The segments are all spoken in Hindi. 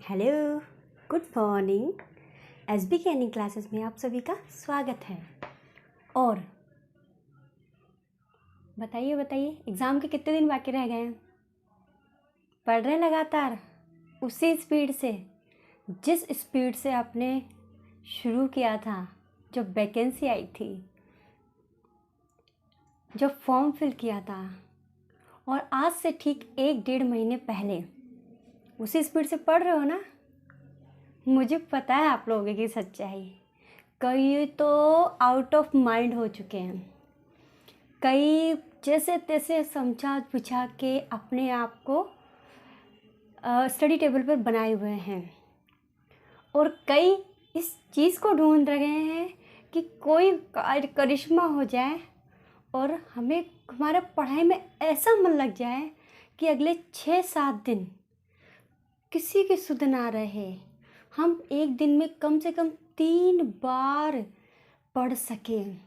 Hello, good morning. एसबी के अर्निंग क्लासेस में आप सभी का स्वागत है। और बताइए एग्ज़ाम के कितने दिन बाकी रह गए हैं? पढ़ रहे हैं लगातार उसी स्पीड से जिस स्पीड से आपने शुरू किया था, जब वैकेंसी आई थी, जब फॉर्म फिल किया था, और आज से ठीक 1-1.5 महीने पहले उसी स्पीड से पढ़ रहे हो ना? मुझे पता है आप लोगों की सच्चाई। कई तो आउट ऑफ माइंड हो चुके हैं, कई जैसे तैसे समझा बुझा के अपने आप को स्टडी टेबल पर बनाए हुए हैं, और कई इस चीज़ को ढूंढ रहे हैं कि कोई करिश्मा हो जाए और हमारा पढ़ाई में ऐसा मन लग जाए कि अगले 6-7 दिन किसी की सुध ना रहे, हम एक दिन में कम से कम 3 बार पढ़ सकें,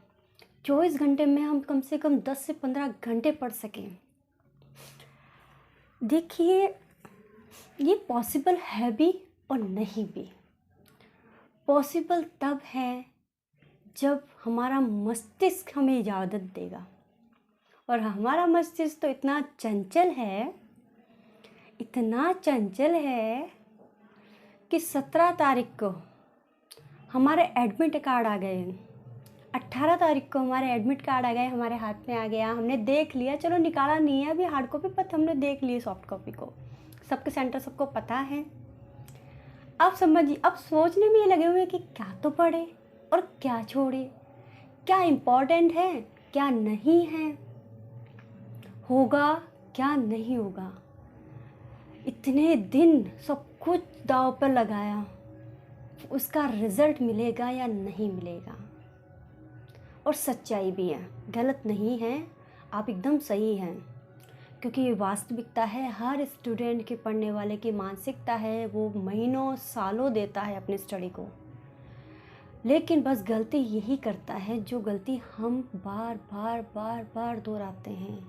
24 घंटे में हम कम से कम 10 से 15 घंटे पढ़ सकें। देखिए, ये पॉसिबल है भी और नहीं भी। पॉसिबल तब है जब हमारा मस्तिष्क हमें इजाज़त देगा, और हमारा मस्तिष्क तो इतना चंचल है कि 17 तारीख को हमारे एडमिट कार्ड आ गए, 18 तारीख को हमारे एडमिट कार्ड आ गए, हमारे हाथ में आ गया, हमने देख लिया। चलो निकाला नहीं है अभी हार्ड कॉपी, पर हमने देख ली सॉफ्ट कॉपी को, सबके सेंटर सबको पता है। अब समझिए, अब सोचने में ये लगे हुए हैं कि क्या तो पढ़े और क्या छोड़े, क्या इम्पोर्टेंट है क्या नहीं है, होगा क्या नहीं होगा। इतने दिन सब कुछ दांव पर लगाया, उसका रिज़ल्ट मिलेगा या नहीं मिलेगा। और सच्चाई भी है, गलत नहीं है, आप एकदम सही हैं, क्योंकि ये वास्तविकता है। हर स्टूडेंट के पढ़ने वाले की मानसिकता है, वो महीनों सालों देता है अपने स्टडी को, लेकिन बस गलती यही करता है जो गलती हम बार दोहराते हैं,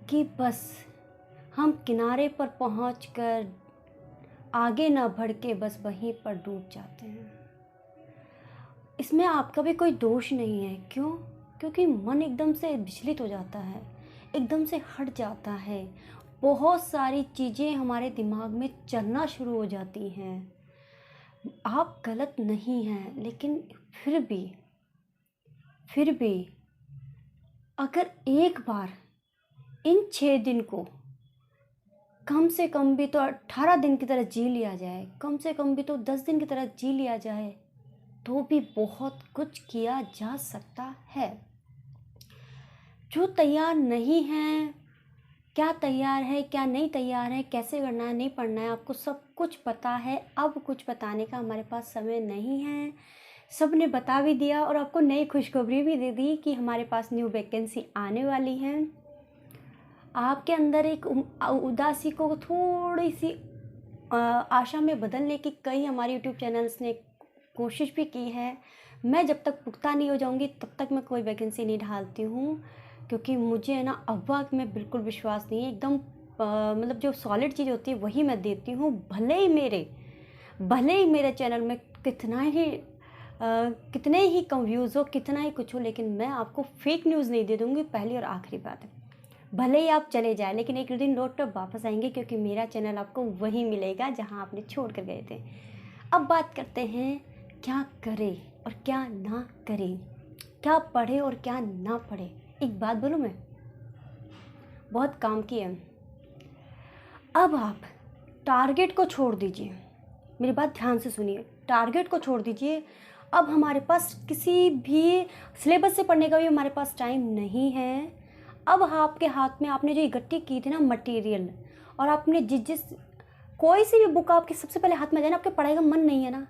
कि बस हम किनारे पर पहुंचकर आगे ना बढ़ के बस वहीं पर डूब जाते हैं। इसमें आपका भी कोई दोष नहीं है। क्यों? क्योंकि मन एकदम से विचलित हो जाता है, एकदम से हट जाता है, बहुत सारी चीज़ें हमारे दिमाग में चलना शुरू हो जाती हैं। आप गलत नहीं हैं, लेकिन फिर भी अगर एक बार इन 6 दिन को कम से कम भी तो 18 दिन की तरह जी लिया जाए, कम से कम भी तो 10 दिन की तरह जी लिया जाए, तो भी बहुत कुछ किया जा सकता है। जो तैयार नहीं है, क्या तैयार है क्या नहीं तैयार है, कैसे करना है नहीं पढ़ना है, आपको सब कुछ पता है। अब कुछ बताने का हमारे पास समय नहीं है, सब ने बता भी दिया, और आपको नई खुशखबरी भी दे दी कि हमारे पास न्यू वैकेंसी आने वाली है। आपके अंदर एक उदासी को थोड़ी सी आशा में बदलने की कई हमारे यूट्यूब चैनल्स ने कोशिश भी की है। मैं जब तक पुख्ता नहीं हो जाऊंगी तब तक मैं कोई वैकेंसी नहीं डालती हूँ, क्योंकि मुझे है ना अफवाह में बिल्कुल विश्वास नहीं है। एकदम मतलब जो सॉलिड चीज़ होती है वही मैं देती हूँ, भले ही मेरे चैनल में कितने ही कम व्यूज़ हो, कितना ही कुछ हो, लेकिन मैं आपको फेक न्यूज़ नहीं दे दूँगी। पहली और आखिरी बात है, भले ही आप चले जाए, लेकिन एक दिन लौट कर वापस आएंगे, क्योंकि मेरा चैनल आपको वहीं मिलेगा जहां आपने छोड़ कर गए थे। अब बात करते हैं क्या करें और क्या ना करें, क्या पढ़े और क्या ना पढ़े। एक बात बोलूं, मैं बहुत काम की है। अब आप टारगेट को छोड़ दीजिए, मेरी बात ध्यान से सुनिए, टारगेट को छोड़ दीजिए। अब हमारे पास किसी भी सिलेबस से पढ़ने का भी हमारे पास टाइम नहीं है। अब आपके हाथ में आपने जो इकट्ठी की थी ना मटेरियल, और आपने जिस कोई सी भी बुक आपके सबसे पहले हाथ में जाए ना, आपके पढ़ाई का मन नहीं है ना,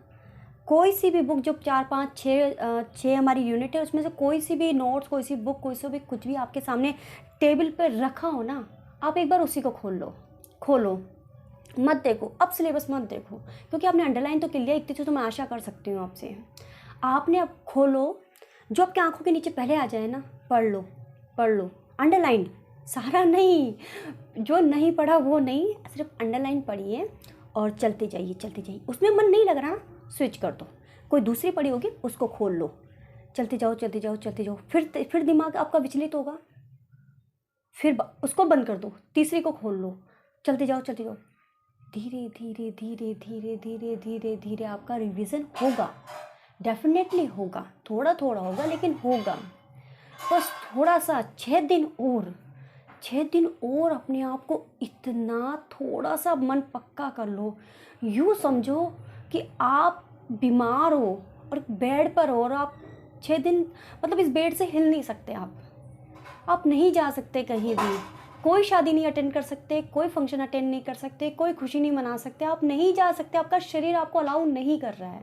कोई सी भी बुक जो 4-5-6 हमारी यूनिट है, उसमें से कोई सी भी नोट्स, कोई सी बुक, कोई सी भी कुछ भी आपके सामने टेबल पर रखा हो ना, आप एक बार उसी को खोलो, मत देखो, अब सिलेबस मत देखो, क्योंकि आपने अंडरलाइन तो कर लिया, इतनी तो मैं आशा कर सकती हूँ आपसे। आपने अब खोलो, जो आपकी आंखों के नीचे पहले आ जाए ना, पढ़ लो। अंडरलाइन सारा नहीं, जो नहीं पढ़ा वो नहीं, सिर्फ अंडरलाइन पढ़िए, और चलते जाइए चलते जाइए। उसमें मन नहीं लग रहा ना, स्विच कर दो, कोई दूसरी पड़ी होगी उसको खोल लो, चलते जाओ चलते जाओ चलते जाओ। फिर दिमाग आपका विचलित होगा, फिर उसको बंद कर दो, तीसरी को खोल लो, चलते जाओ चलते जाओ। धीरे धीरे धीरे धीरे धीरे धीरे धीरे आपका रिवीजन होगा, डेफिनेटली होगा, थोड़ा थोड़ा होगा लेकिन होगा। बस थोड़ा सा 6 दिन और अपने आप को इतना थोड़ा सा मन पक्का कर लो। यूँ समझो कि आप बीमार हो और बेड पर हो और आप 6 दिन मतलब इस बेड से हिल नहीं सकते, आप नहीं जा सकते कहीं भी, कोई शादी नहीं अटेंड कर सकते, कोई फंक्शन अटेंड नहीं कर सकते, कोई खुशी नहीं मना सकते, आप नहीं जा सकते, आपका शरीर आपको अलाउ नहीं कर रहा है।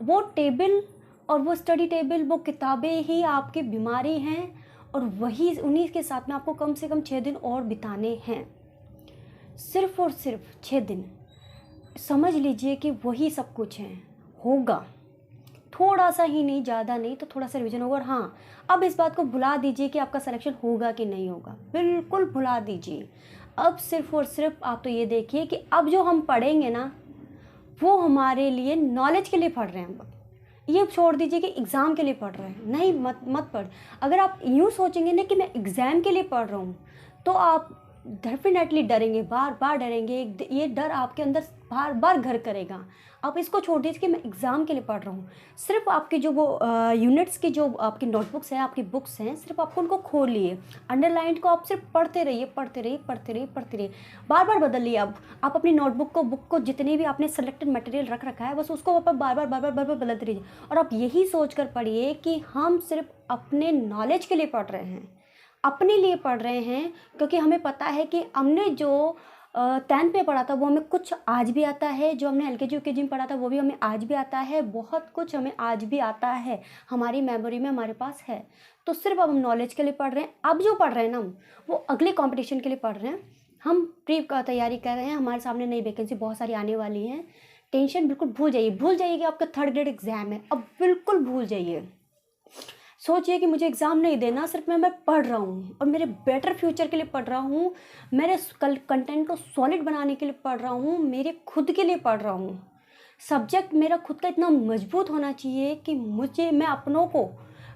वो टेबल और वो स्टडी टेबल, वो किताबें ही आपकी बीमारी हैं और वही उन्हीं के साथ में आपको कम से कम 6 दिन और बिताने हैं। सिर्फ और सिर्फ 6 दिन समझ लीजिए कि वही सब कुछ है, होगा थोड़ा सा ही, नहीं ज़्यादा नहीं तो थोड़ा सा रिवीजन होगा। और हाँ, अब इस बात को भुला दीजिए कि आपका सिलेक्शन होगा कि नहीं होगा, बिल्कुल भुला दीजिए। अब सिर्फ और सिर्फ आप तो ये देखिए कि अब जो हम पढ़ेंगे ना वो हमारे लिए नॉलेज के लिए पढ़ रहे हैं हम। ये छोड़ दीजिए कि एग्ज़ाम के लिए पढ़ रहे हैं, नहीं, मत पढ़। अगर आप यूँ सोचेंगे ना कि मैं एग्ज़ाम के लिए पढ़ रहा हूँ तो आप डेफिनेटली डरेंगे, बार बार डरेंगे, ये डर आपके अंदर बार बार घर करेगा। आप इसको छोड़ दीजिए कि मैं एग्ज़ाम के लिए पढ़ रहा हूँ। सिर्फ आपकी जो वो यूनिट्स की जो आपकी नोटबुक्स हैं, आपकी बुक्स हैं, सिर्फ आपको उनको खोल लिए, अंडरलाइन को आप सिर्फ पढ़ते रहिए, पढ़ते रहिए, पढ़ते रहिए, पढ़ते रहिए, बार बार बदलिए। आप अपनी नोटबुक को, बुक को, जितने भी आपने सेलेक्टेड मटेरियल रख रखा है, बस उसको आप बार बार बदलते रहिए। और आप यही सोच कर पढ़िए कि हम सिर्फ अपने नॉलेज के लिए पढ़ रहे हैं, अपने लिए पढ़ रहे हैं, क्योंकि हमें पता है कि हमने जो 10th में पढ़ा था वो हमें कुछ आज भी आता है, जो हमने LKG UKG में पढ़ा था वो भी हमें आज भी आता है, बहुत कुछ हमें आज भी आता है, हमारी मेमोरी में हमारे पास है। तो सिर्फ अब हम नॉलेज के लिए पढ़ रहे हैं। अब जो पढ़ रहे हैं ना वो अगले कंपटीशन के लिए पढ़ रहे हैं, हम प्री का तैयारी कर रहे हैं, हमारे सामने नई वैकेंसी बहुत सारी आने वाली हैं। टेंशन बिल्कुल भूल जाइए कि आपका 3rd ग्रेड एग्ज़ाम है, अब बिल्कुल भूल जाइए। सोचिए कि मुझे एग्ज़ाम नहीं देना, सिर्फ मैं पढ़ रहा हूँ और मेरे बेटर फ्यूचर के लिए पढ़ रहा हूँ, मेरे कंटेंट को सॉलिड बनाने के लिए पढ़ रहा हूँ, मेरे खुद के लिए पढ़ रहा हूँ। सब्जेक्ट मेरा खुद का इतना मजबूत होना चाहिए कि मैं अपनों को,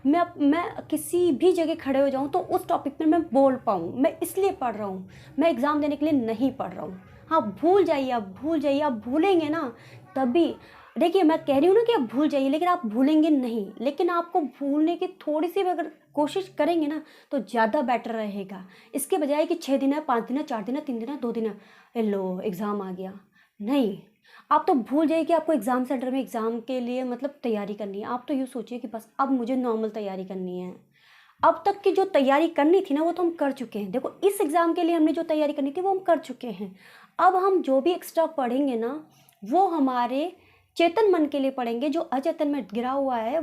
मैं किसी भी जगह खड़े हो जाऊँ तो उस टॉपिक पर मैं बोल पाऊँ, मैं इसलिए पढ़ रहा हूँ, मैं एग्ज़ाम देने के लिए नहीं पढ़ रहा हूँ। हाँ, भूल जाइए, आप भूलेंगे ना तभी। देखिए, मैं कह रही हूँ ना कि आप भूल जाइए, लेकिन आप भूलेंगे नहीं, लेकिन आपको भूलने की थोड़ी सी भी अगर कोशिश करेंगे ना तो ज़्यादा बेटर रहेगा, इसके बजाय कि 6 दिन है, 5 दिन है, 4 दिन है, 3 दिन है, 2 दिन है, लो एग्ज़ाम आ गया। नहीं, आप तो भूल जाइए कि आपको एग्ज़ाम सेंटर में एग्ज़ाम के लिए मतलब तैयारी करनी है। आप तो यूँ सोचिए कि बस अब मुझे नॉर्मल तैयारी करनी है। अब तक की जो तैयारी करनी थी ना वो तो हम कर चुके हैं। देखो, इस एग्ज़ाम के लिए हमने जो तैयारी करनी थी वो हम कर चुके हैं। अब हम जो भी एक्स्ट्रा पढ़ेंगे ना वो हमारे चेतन मन के लिए पढ़ेंगे, जो अचेतन में गिरा हुआ है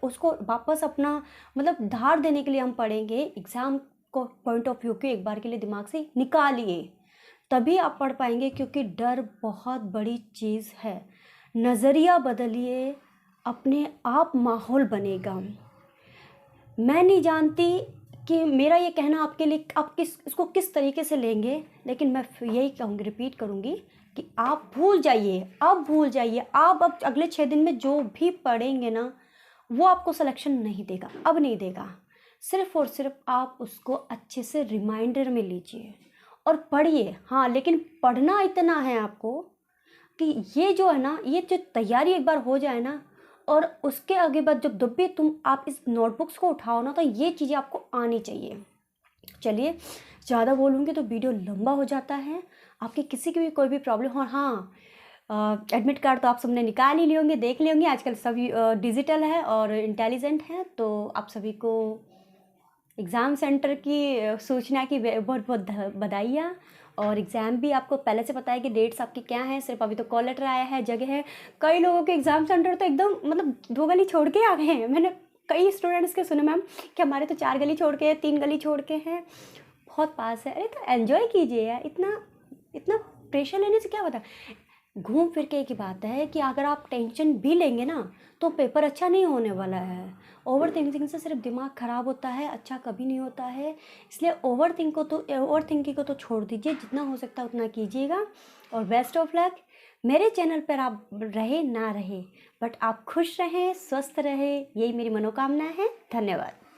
उसको वापस अपना मतलब धार देने के लिए हम पढ़ेंगे। एग्ज़ाम को पॉइंट ऑफ व्यू के एक बार के लिए दिमाग से निकालिए, तभी आप पढ़ पाएंगे, क्योंकि डर बहुत बड़ी चीज़ है। नज़रिया बदलिए, अपने आप माहौल बनेगा। मैं नहीं जानती कि मेरा ये कहना आपके लिए आप इसको किस तरीके से लेंगे, लेकिन मैं यही कहूँगी, रिपीट करूँगी कि आप भूल जाइए, आप अब अगले 6 दिन में जो भी पढ़ेंगे ना वो आपको सिलेक्शन नहीं देगा, अब नहीं देगा। सिर्फ और सिर्फ आप उसको अच्छे से रिमाइंडर में लीजिए और पढ़िए। हाँ, लेकिन पढ़ना इतना है आपको कि ये जो है ना, ये जो तैयारी एक बार हो जाए ना, और उसके आगे बाद जब भी आप इस नोटबुक्स को उठाओ ना तो ये चीज़ें आपको आनी चाहिए। चलिए, ज़्यादा बोलूँगी तो वीडियो लंबा हो जाता है, आपकी किसी की भी कोई भी प्रॉब्लम हो। हाँ, एडमिट कार्ड तो आप सबने निकाल ही लिए होंगे, देख लिए होंगे, आजकल सभी डिजिटल है और इंटेलिजेंट है, तो आप सभी को एग्ज़ाम सेंटर की सूचना की बहुत बहुत बधाइयाँ। और एग्ज़ाम भी आपको पहले से पता है कि डेट्स आपकी क्या हैं, सिर्फ अभी तो कॉल लेटर आया है, जगह है। कई लोगों के एग्ज़ाम सेंटर तो एकदम मतलब 2 गली छोड़ के आ गए हैं। मैंने कई स्टूडेंट्स के सुने मैम कि हमारे तो 4 गली छोड़ के, 3 गली छोड़ के हैं, बहुत पास है। अरे तो एन्जॉय कीजिए यार, इतना प्रेशर लेने से क्या होता है। घूम फिर के एक ही बात है कि अगर आप टेंशन भी लेंगे ना तो पेपर अच्छा नहीं होने वाला है। ओवर थिंकिंग से सिर्फ दिमाग ख़राब होता है, अच्छा कभी नहीं होता है। इसलिए ओवर थिंकिंग को तो छोड़ दीजिए, जितना हो सकता है उतना कीजिएगा। और बेस्ट ऑफ लक। मेरे चैनल पर आप रहे ना रहे, बट आप खुश रहें, स्वस्थ रहें, यही मेरी मनोकामना है। धन्यवाद।